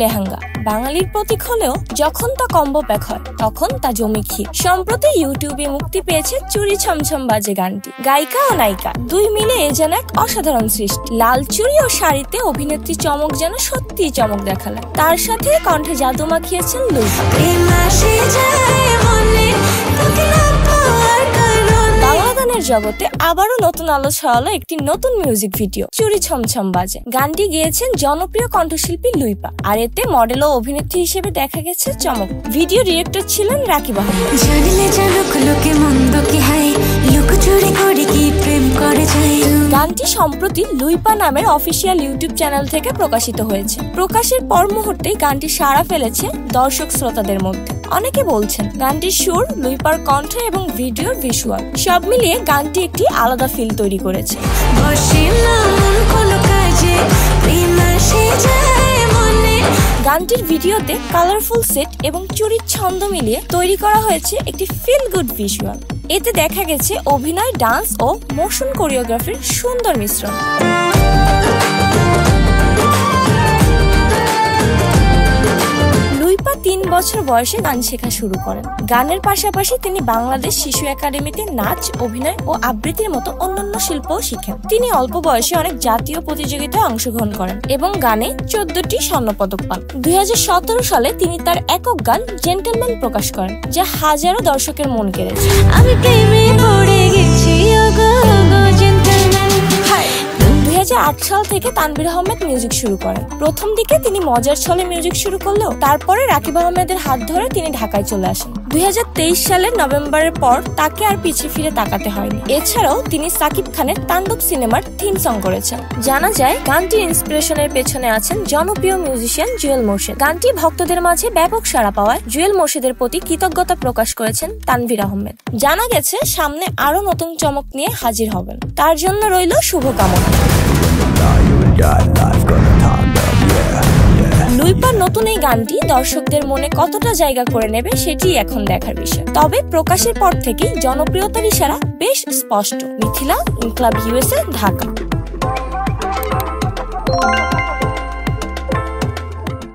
লেহেঙ্গা বাঙালির প্রতীক হলেও যখন তা কম্বো প্যাক হয় তখন তা জমি ক্ষীর। সম্প্রতি ইউটিউবে মুক্তি পেয়েছে চুরি ছমছম বাজে গানটি। গায়িকা ও নায়িকা দুই মিলে এ যেন এক অসাধারণ সৃষ্টি। লাল চুড়ি ও শাড়িতে অভিনেত্রী চমক যেন সত্যিই চমক দেখালেন। তার সাথে কণ্ঠে জাদু মাখিয়েছেন লুইপা। বাংলা গানের জগতে আবারও নতুন আলো ছড়ালো একটি নতুন মিউজিক ভিডিও চুরি ছমছম বাজে। গানটি গেয়েছেন জনপ্রিয় কণ্ঠশিল্পী লুইপা, আর এতে মডেল ও অভিনেত্রী হিসেবে দেখা গেছে চমক। ভিডিও ডিরেক্টর ছিলেন রাকিব আহমেদ। গানটি সম্প্রতি লুইপা নামের অফিসিয়াল ইউটিউব চ্যানেল থেকে প্রকাশিত হয়েছে। প্রকাশের পর মুহূর্তেই গানটি সাড়া ফেলেছে দর্শক শ্রোতাদের মধ্যে। অনেকে বলছেন গানটির সুর, লুইপার কণ্ঠ এবং ভিডিওর ভিজুয়াল সব মিলিয়ে গানটি একটি আলাদা ফিল তৈরি করেছে। গানটির ভিডিওতে কালারফুল সেট এবং চুরির ছন্দ মিলিয়ে তৈরি করা হয়েছে একটি ফিল গুড ভিজুয়াল। এতে দেখা গেছে অভিনয়, ডান্স ও মোশন কোরিওগ্রাফির সুন্দর মিশ্রণ। লুইপা 3 বছর বয়সে গান শেখা শুরু করেন। গানের পাশাপাশি তিনি বাংলাদেশ শিশু একাডেমিতে নাচ, অভিনয় ও আবৃত্তির মতো অন্যান্য শিল্পও শিখেন। তিনি অল্প বয়সে অনেক জাতীয় প্রতিযোগিতায় অংশগ্রহণ করেন এবং গানে 14টি স্বর্ণপদক পান। 2017 সালে তিনি তার একক গান জেন্টলম্যান প্রকাশ করেন, যা হাজারো দর্শকের মন কেড়েছে। আমি প্রেমে পড়ে গেছি 2008 সাল থেকে তানভীর আহমেদ মিউজিক শুরু করেন। প্রথম দিকে তিনি মজার ছলে মিউজিক শুরু করলেও তারপরে রাকিব আহমেদের হাত ধরে তিনি ঢাকায় চলে আসেন। 2023 সালের নভেম্বরের পর তাকে আর পিছিয়ে ফিরে তাকাতে হয়নি। এছাড়াও তিনি সাকিব খানের তাণ্ডব সিনেমার থিম সং করেছেন। জানা যায় গানটির ইন্সপিরেশনের পেছনে আছেন জনপ্রিয় মিউজিশিয়ান জুয়েল মোর্শেদ। গানটি ভক্তদের মাঝে ব্যাপক সাড়া পাওয়ায় জুয়েল মোর্শেদের প্রতি কৃতজ্ঞতা প্রকাশ করেছেন তানভীর আহমেদ। জানা গেছে সামনে আরো নতুন চমক নিয়ে হাজির হবেন, তার জন্য রইল শুভকামনা। লুইপার নতুন এই গানটি দর্শকদের মনে কতটা জায়গা করে নেবে সেটি এখন দেখার বিষয়। তবে প্রকাশের পর থেকেই জনপ্রিয়তার ইশারা বেশ স্পষ্ট। মিথিলা, ইনক্লাব USA, ঢাকা।